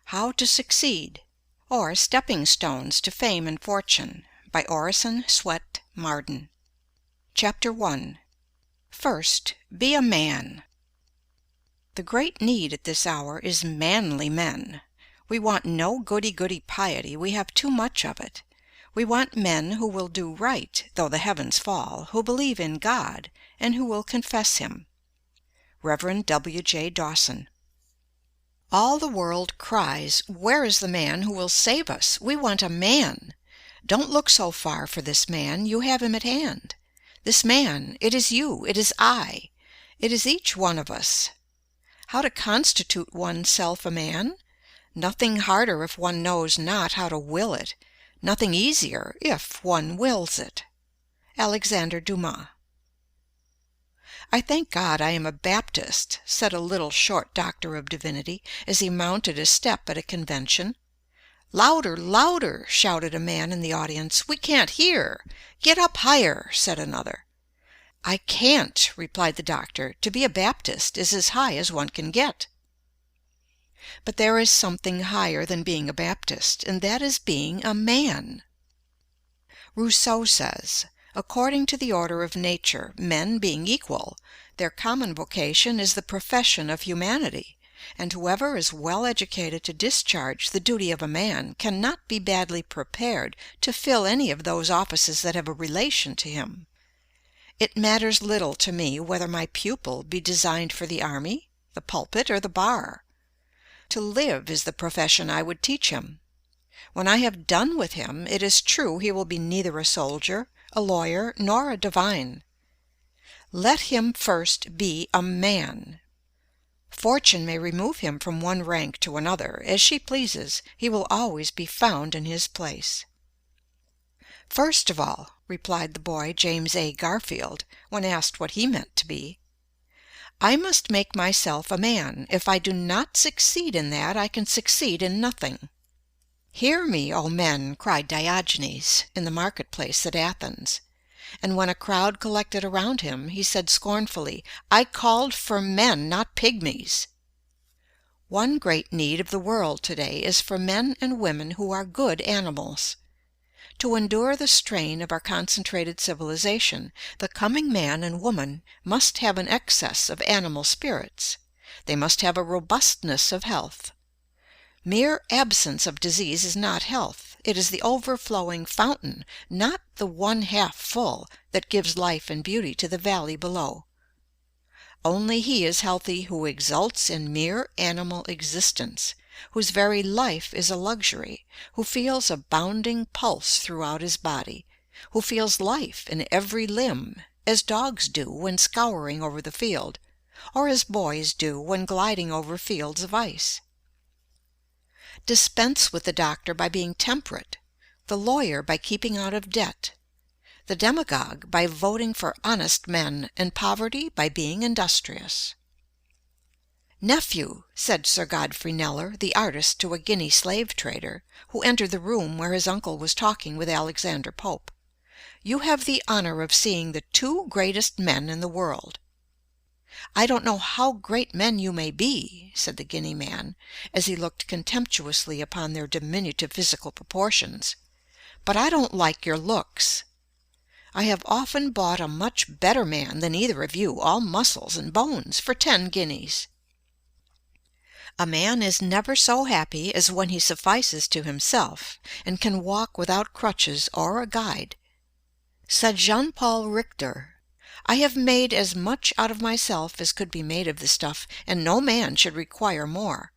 How to Succeed, or Stepping Stones to Fame and Fortune, by Orison Swett Marden. Chapter 1. First, be a man. The great need at this hour is manly men. We want no goody-goody piety, we have too much of it. We want men who will do right, though the heavens fall, who believe in God, and who will confess Him. Rev. W. J. Dawson. All the world cries, "Where is the man who will save us? We want a man. Don't look so far for this man, you have him at hand. This man, it is you, it is I, it is each one of us. How to constitute oneself a man? Nothing harder if one knows not how to will it, nothing easier if one wills it." Alexander Dumas. "I thank God I am a Baptist," said a little short doctor of divinity, as he mounted a step at a convention. "Louder, louder!" shouted a man in the audience. "We can't hear." "Get up higher," said another. "I can't," replied the doctor. "To be a Baptist is as high as one can get." But there is something higher than being a Baptist, and that is being a man. Rousseau says, "According to the order of nature, men being equal, their common vocation is the profession of humanity, and whoever is well educated to discharge the duty of a man cannot be badly prepared to fill any of those offices that have a relation to him. It matters little to me whether my pupil be designed for the army, the pulpit, or the bar. To live is the profession I would teach him. When I have done with him, it is true he will be neither a soldier, a lawyer, nor a divine. Let him first be a man. Fortune may remove him from one rank to another, as she pleases, he will always be found in his place." "First of all," replied the boy James A. Garfield, when asked what he meant to be, "I must make myself a man. If I do not succeed in that, I can succeed in nothing." "Hear me, O men!" cried Diogenes in the marketplace at Athens. And when a crowd collected around him, he said scornfully, "I called for men, not pygmies." One great need of the world today is for men and women who are good animals. To endure the strain of our concentrated civilization, the coming man and woman must have an excess of animal spirits. They must have a robustness of health. Mere absence of disease is not health. It is the overflowing fountain, not the one half full, that gives life and beauty to the valley below. Only he is healthy who exults in mere animal existence, whose very life is a luxury, who feels a bounding pulse throughout his body, who feels life in every limb, as dogs do when scouring over the field, or as boys do when gliding over fields of ice. Dispense with the doctor by being temperate, the lawyer by keeping out of debt, the demagogue by voting for honest men, and poverty by being industrious. "Nephew," said Sir Godfrey Kneller, the artist, to a Guinea slave trader, who entered the room where his uncle was talking with Alexander Pope, "you have the honor of seeing the two greatest men in the world." "I don't know how great men you may be," said the Guinea man, as he looked contemptuously upon their diminutive physical proportions, "but I don't like your looks. I have often bought a much better man than either of you, all muscles and bones, for 10 guineas. A man is never so happy as when he suffices to himself, and can walk without crutches or a guide. Said Jean Paul Richter, "I have made as much out of myself as could be made of the stuff, and no man should require more."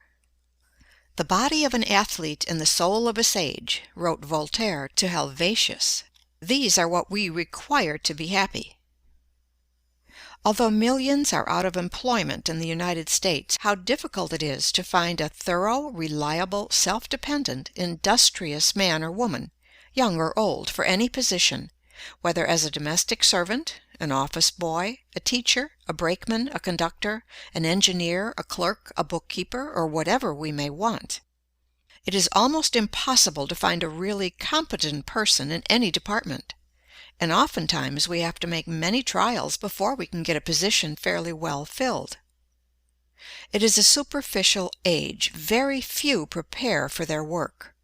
"The body of an athlete and the soul of a sage," wrote Voltaire to Helvetius. "These are what we require to be happy." Although millions are out of employment in the United States, how difficult it is to find a thorough, reliable, self-dependent, industrious man or woman, young or old, for any position, whether as a domestic servant, an office boy, a teacher, a brakeman, a conductor, an engineer, a clerk, a bookkeeper, or whatever we may want. It is almost impossible to find a really competent person in any department, and oftentimes we have to make many trials before we can get a position fairly well filled. It is a superficial age. Very few prepare for their work.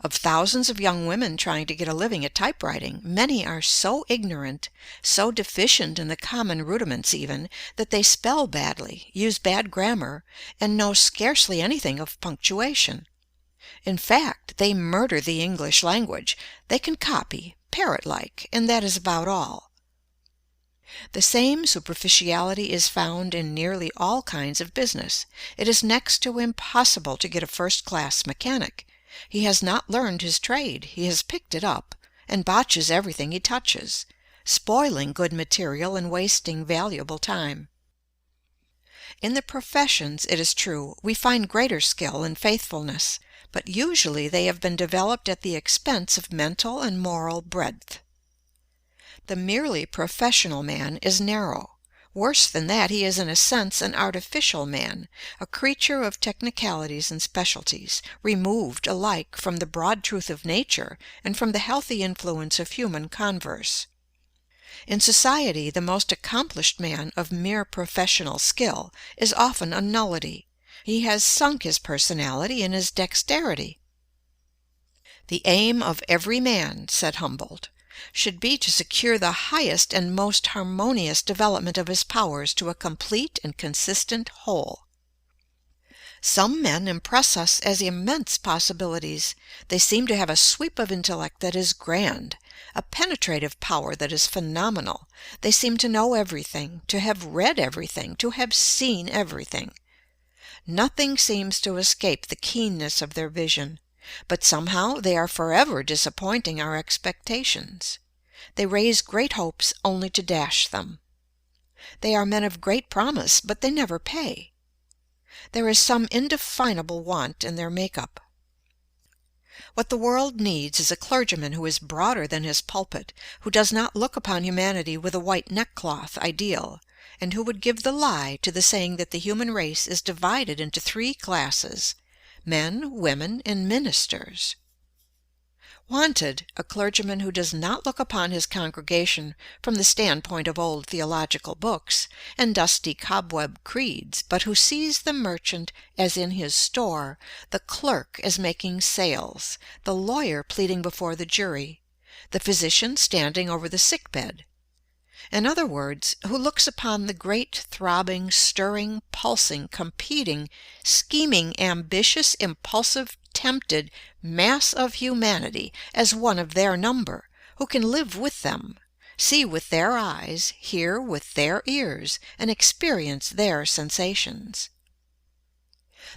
Of thousands of young women trying to get a living at typewriting, many are so ignorant, so deficient in the common rudiments even, that they spell badly, use bad grammar, and know scarcely anything of punctuation. In fact, they murder the English language. They can copy, parrot-like, and that is about all. The same superficiality is found in nearly all kinds of business. It is next to impossible to get a first-class mechanic. He has not learned his trade. He has picked it up, and botches everything he touches, spoiling good material and wasting valuable time. In the professions, it is true, we find greater skill and faithfulness, but usually they have been developed at the expense of mental and moral breadth. The merely professional man is narrow. Worse than that, he is in a sense an artificial man, a creature of technicalities and specialties, removed alike from the broad truth of nature and from the healthy influence of human converse. In society, the most accomplished man of mere professional skill is often a nullity. He has sunk his personality in his dexterity. "The aim of every man," said Humboldt, "should be to secure the highest and most harmonious development of his powers to a complete and consistent whole." Some men impress us as immense possibilities. They seem to have a sweep of intellect that is grand, a penetrative power that is phenomenal. They seem to know everything, to have read everything, to have seen everything. Nothing seems to escape the keenness of their vision, but somehow they are forever disappointing our expectations. They raise great hopes only to dash them. They are men of great promise, but they never pay. There is some indefinable want in their make-up. What the world needs is a clergyman who is broader than his pulpit, who does not look upon humanity with a white neckcloth ideal, and who would give the lie to the saying that the human race is divided into three classes: men, women, and ministers. Wanted, a clergyman who does not look upon his congregation from the standpoint of old theological books and dusty cobweb creeds, but who sees the merchant as in his store, the clerk as making sales, the lawyer pleading before the jury, the physician standing over the sick bed. In other words, who looks upon the great, throbbing, stirring, pulsing, competing, scheming, ambitious, impulsive, tempted mass of humanity as one of their number, who can live with them, see with their eyes, hear with their ears, and experience their sensations.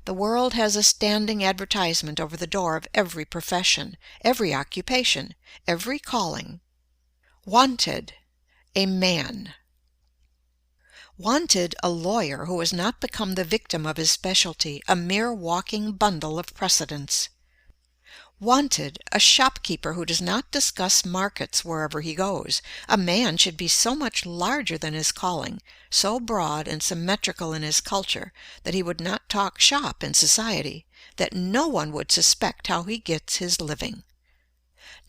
The world has a standing advertisement over the door of every profession, every occupation, every calling. Wanted, a man. Wanted, a lawyer who has not become the victim of his specialty, a mere walking bundle of precedents. Wanted, a shopkeeper who does not discuss markets wherever he goes. A man should be so much larger than his calling, so broad and symmetrical in his culture, that he would not talk shop in society, that no one would suspect how he gets his living.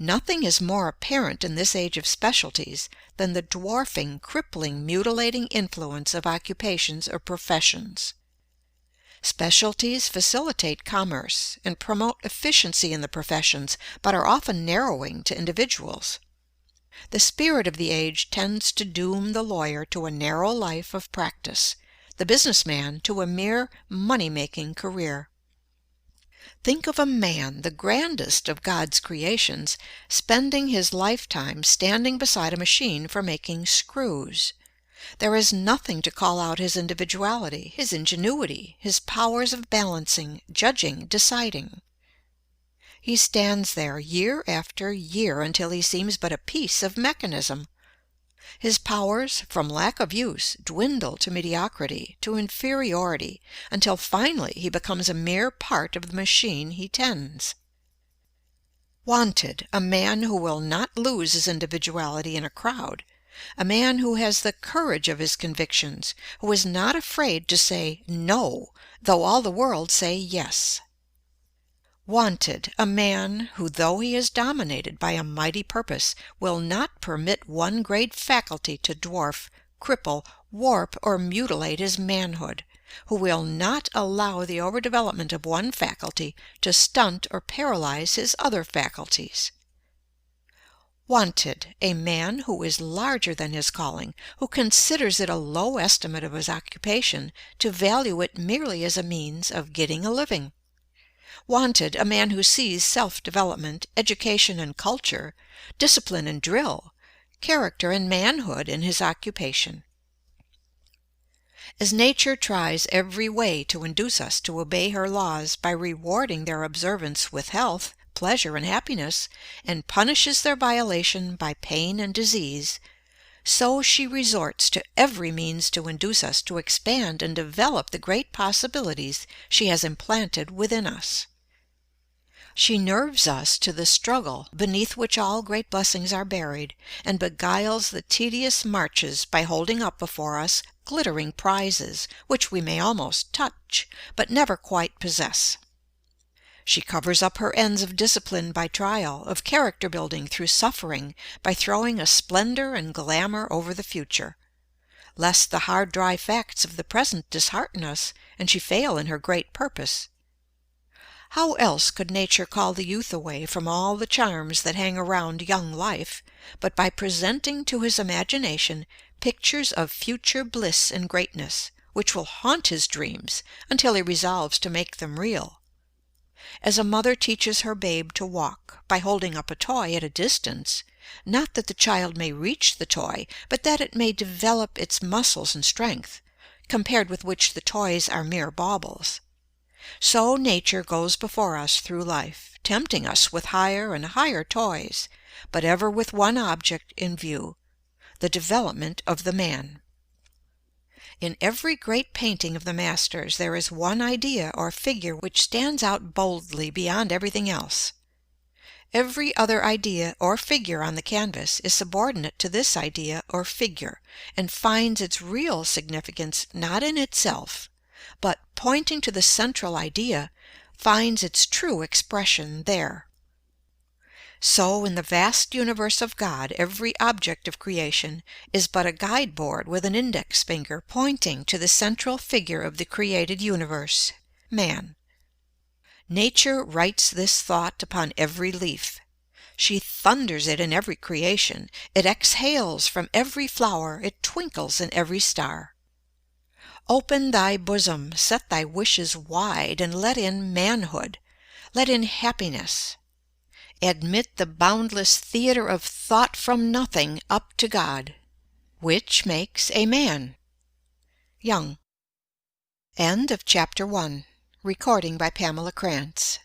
Nothing is more apparent in this age of specialties than the dwarfing, crippling, mutilating influence of occupations or professions. Specialties facilitate commerce and promote efficiency in the professions, but are often narrowing to individuals. The spirit of the age tends to doom the lawyer to a narrow life of practice, the businessman to a mere money-making career. Think of a man, the grandest of God's creations, spending his lifetime standing beside a machine for making screws. There is nothing to call out his individuality, his ingenuity, his powers of balancing, judging, deciding. He stands there year after year until he seems but a piece of mechanism. His powers, from lack of use, dwindle to mediocrity, to inferiority, until finally he becomes a mere part of the machine he tends. Wanted, a man who will not lose his individuality in a crowd, a man who has the courage of his convictions, who is not afraid to say no, though all the world say yes. Wanted, a man who, though he is dominated by a mighty purpose, will not permit one great faculty to dwarf, cripple, warp, or mutilate his manhood, who will not allow the overdevelopment of one faculty to stunt or paralyze his other faculties. Wanted, a man who is larger than his calling, who considers it a low estimate of his occupation to value it merely as a means of getting a living. Wanted, a man who sees self-development, education and culture, discipline and drill, character and manhood in his occupation. As nature tries every way to induce us to obey her laws by rewarding their observance with health, pleasure, and happiness, and punishes their violation by pain and disease, so she resorts to every means to induce us to expand and develop the great possibilities she has implanted within us. She nerves us to the struggle beneath which all great blessings are buried, and beguiles the tedious marches by holding up before us glittering prizes which we may almost touch, but never quite possess. She covers up her ends of discipline by trial, of character building through suffering, by throwing a splendor and glamour over the future, lest the hard dry facts of the present dishearten us and she fail in her great purpose. How else could nature call the youth away from all the charms that hang around young life, but by presenting to his imagination pictures of future bliss and greatness, which will haunt his dreams until he resolves to make them real? As a mother teaches her babe to walk by holding up a toy at a distance, not that the child may reach the toy, but that it may develop its muscles and strength, compared with which the toys are mere baubles. So nature goes before us through life, tempting us with higher and higher toys, but ever with one object in view, the development of the man. In every great painting of the masters there is one idea or figure which stands out boldly beyond everything else. Every other idea or figure on the canvas is subordinate to this idea or figure, and finds its real significance not in itself, but, pointing to the central idea, finds its true expression there. So in the vast universe of God every object of creation is but a guide board with an index finger pointing to the central figure of the created universe, man. Nature writes this thought upon every leaf. She thunders it in every creation. It exhales from every flower. It twinkles in every star. Open thy bosom, set thy wishes wide, and let in manhood, let in happiness. Admit the boundless theater of thought from nothing up to God, which makes a man. Young. End of Chapter 1. Recording by Pamela Krantz.